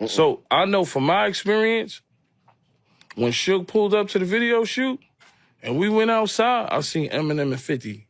So I know from my experience, when Suge pulled up to the video shoot and we went outside, I seen Eminem and 50.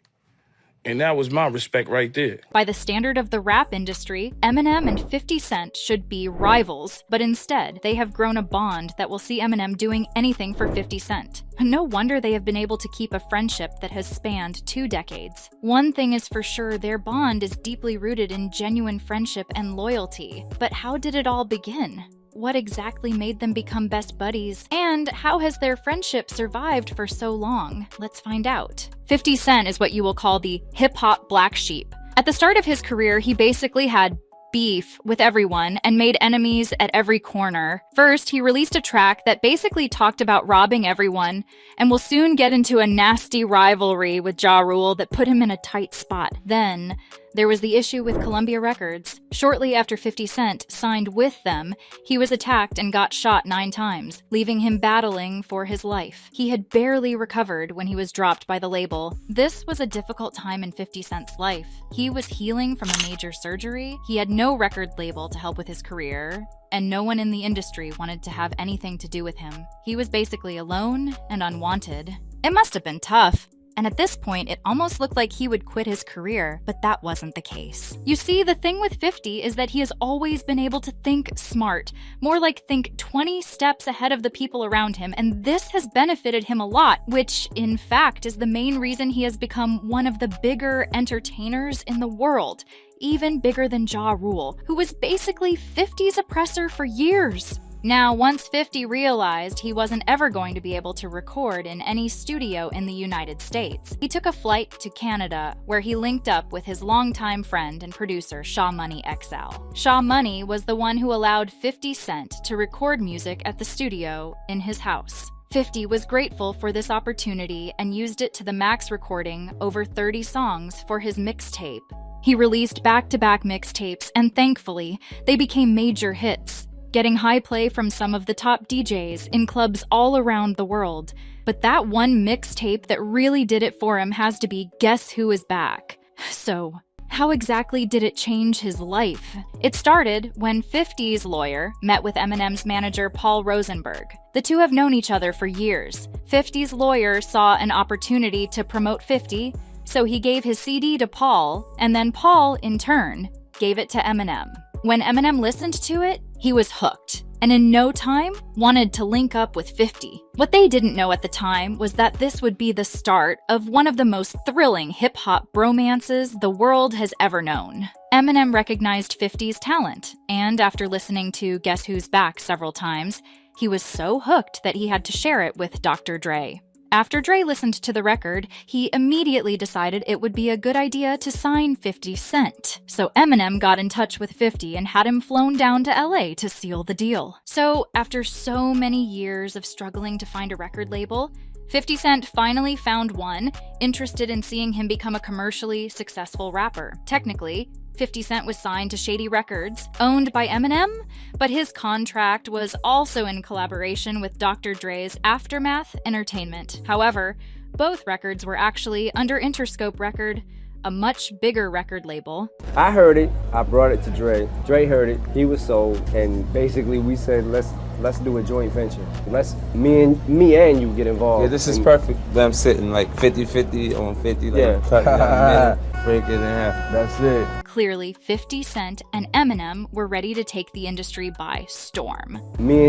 And that was my respect right there. By the standard of the rap industry, Eminem and 50 Cent should be rivals, but instead, they have grown a bond that will see Eminem doing anything for 50 Cent. No wonder they have been able to keep a friendship that has spanned 2 decades. One thing is for sure, their bond is deeply rooted in genuine friendship and loyalty. But how did it all begin? What exactly made them become best buddies? And how has their friendship survived for so long? Let's find out. 50 Cent is what you will call the hip-hop black sheep. At the start of his career, he basically had beef with everyone and made enemies at every corner. First, he released a track that basically talked about robbing everyone and will soon get into a nasty rivalry with Ja Rule that put him in a tight spot. Then, there was the issue with Columbia Records. Shortly after 50 Cent signed with them, he was attacked and got shot 9 times, leaving him battling for his life. He had barely recovered when he was dropped by the label. This was a difficult time in 50 Cent's life. He was healing from a major surgery, he had no record label to help with his career, and no one in the industry wanted to have anything to do with him. He was basically alone and unwanted. It must have been tough. And at this point, it almost looked like he would quit his career, but that wasn't the case. You see, the thing with 50 is that he has always been able to think smart, more like think 20 steps ahead of the people around him, and this has benefited him a lot, which, in fact, is the main reason he has become one of the bigger entertainers in the world, even bigger than Ja Rule, who was basically 50's oppressor for years. Now, once 50 realized he wasn't ever going to be able to record in any studio in the United States, he took a flight to Canada, where he linked up with his longtime friend and producer Shaw Money XL. Shaw Money was the one who allowed 50 Cent to record music at the studio in his house. 50 was grateful for this opportunity and used it to the max, recording over 30 songs for his mixtape. He released back-to-back mixtapes, and thankfully, they became major hits, getting high play from some of the top DJs in clubs all around the world. But that one mixtape that really did it for him has to be Guess Who Is Back. So, how exactly did it change his life? It started when 50's lawyer met with Eminem's manager Paul Rosenberg. The two have known each other for years. 50's lawyer saw an opportunity to promote 50, so he gave his CD to Paul, and then Paul, in turn, gave it to Eminem. When Eminem listened to it, he was hooked, and in no time, wanted to link up with 50. What they didn't know at the time was that this would be the start of one of the most thrilling hip-hop bromances the world has ever known. Eminem recognized 50's talent, and after listening to Guess Who's Back several times, he was so hooked that he had to share it with Dr. Dre. After Dre listened to the record, he immediately decided it would be a good idea to sign 50 Cent. So Eminem got in touch with 50 and had him flown down to LA to seal the deal. So after so many years of struggling to find a record label, 50 Cent finally found one interested in seeing him become a commercially successful rapper. Technically, 50 Cent was signed to Shady Records, owned by Eminem, but his contract was also in collaboration with Dr. Dre's Aftermath Entertainment. However, both records were actually under Interscope Record, a much bigger record label. I heard it, I brought it to Dre. Dre heard it, he was sold, and basically we said, let's do a joint venture. Let's me and you get involved. Yeah, this is perfect. Them sitting like 50-50 on 50, like cut it down the middle, break it in half. That's it. Clearly, 50 Cent and Eminem were ready to take the industry by storm. Me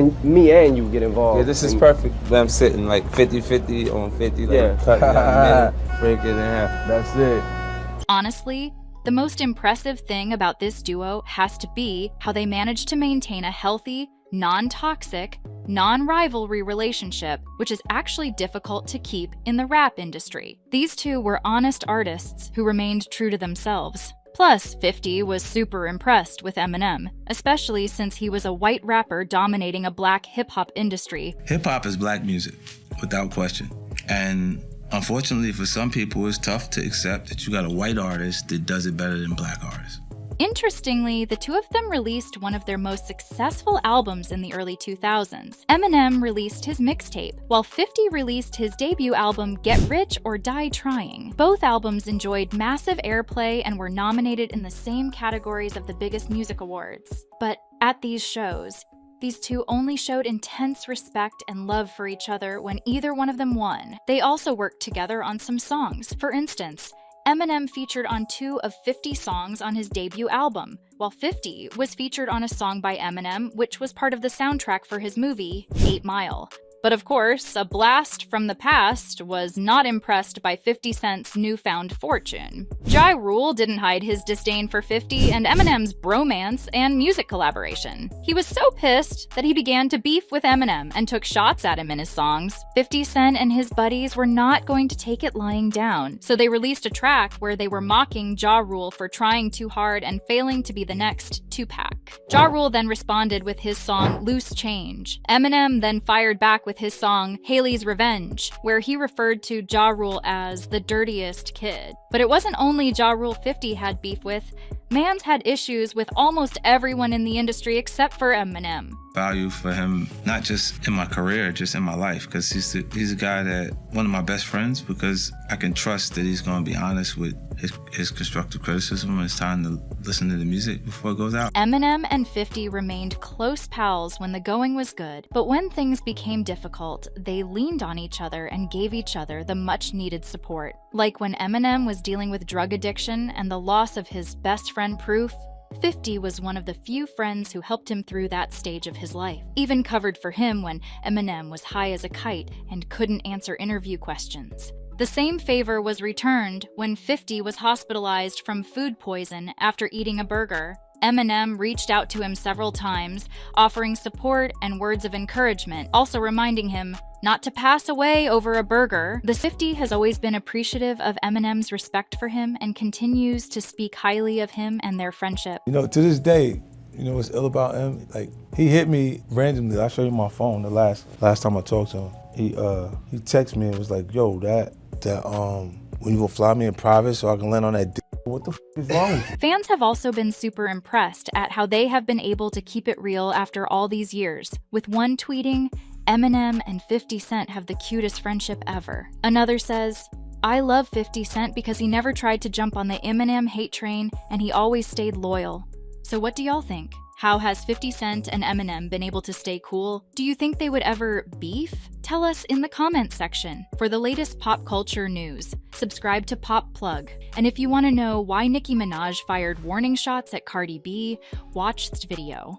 and you get involved. Yeah, this is perfect. Them sitting like 50-50 on 50, like cut it down the middle, break it in half. That's it. Honestly, the most impressive thing about this duo has to be how they managed to maintain a healthy, non-toxic, non-rivalry relationship, which is actually difficult to keep in the rap industry. These two were honest artists who remained true to themselves. Plus, 50 was super impressed with Eminem, especially since he was a white rapper dominating a black hip-hop industry. Hip-hop is black music, without question. And unfortunately for some people, it's tough to accept that you got a white artist that does it better than black artists. Interestingly, the two of them released one of their most successful albums in the early 2000s. Eminem released his mixtape, while 50 released his debut album Get Rich or Die Trying. Both albums enjoyed massive airplay and were nominated in the same categories of the biggest music awards. But at these shows, these two only showed intense respect and love for each other when either one of them won. They also worked together on some songs. For instance, Eminem featured on 2 of 50 songs on his debut album, while 50 was featured on a song by Eminem which was part of the soundtrack for his movie, 8 Mile. But of course, a blast from the past was not impressed by 50 Cent's newfound fortune. Ja Rule didn't hide his disdain for 50 and Eminem's bromance and music collaboration. He was so pissed that he began to beef with Eminem and took shots at him in his songs. 50 Cent and his buddies were not going to take it lying down, so they released a track where they were mocking Ja Rule for trying too hard and failing to be the next Tupac. Ja Rule then responded with his song Loose Change. Eminem then fired back with his song Haley's Revenge, where he referred to Ja Rule as the dirtiest kid. But it wasn't only Ja Rule 50 had beef with. Mans had issues with almost everyone in the industry except for Eminem. Value for him, not just in my career, just in my life, because he's a guy that, one of my best friends, because I can trust that he's going to be honest with his constructive criticism when it's time to listen to the music before it goes out. Eminem and 50 remained close pals when the going was good, but when things became difficult, they leaned on each other and gave each other the much-needed support. Like when Eminem was dealing with drug addiction and the loss of his best friend Proof, 50 was one of the few friends who helped him through that stage of his life, even covered for him when Eminem was high as a kite and couldn't answer interview questions. The same favor was returned when 50 was hospitalized from food poison after eating a burger. Eminem reached out to him several times, offering support and words of encouragement, also reminding him not to pass away over a burger. The 50 has always been appreciative of Eminem's respect for him and continues to speak highly of him and their friendship. You know, to this day, you know what's ill about him? Like, he hit me randomly. I showed you my phone the last time I talked to him. He texted me and was like, yo, when you gonna fly me in private so I can land on that dick? What the f is wrong with you? Fans have also been super impressed at how they have been able to keep it real after all these years, with one tweeting, Eminem and 50 Cent have the cutest friendship ever. Another says, I love 50 Cent because he never tried to jump on the Eminem hate train and he always stayed loyal. So what do y'all think? How has 50 Cent and Eminem been able to stay cool? Do you think they would ever beef? Tell us in the comments section. For the latest pop culture news, subscribe to PopPlug. And if you want to know why Nicki Minaj fired warning shots at Cardi B, watch this video.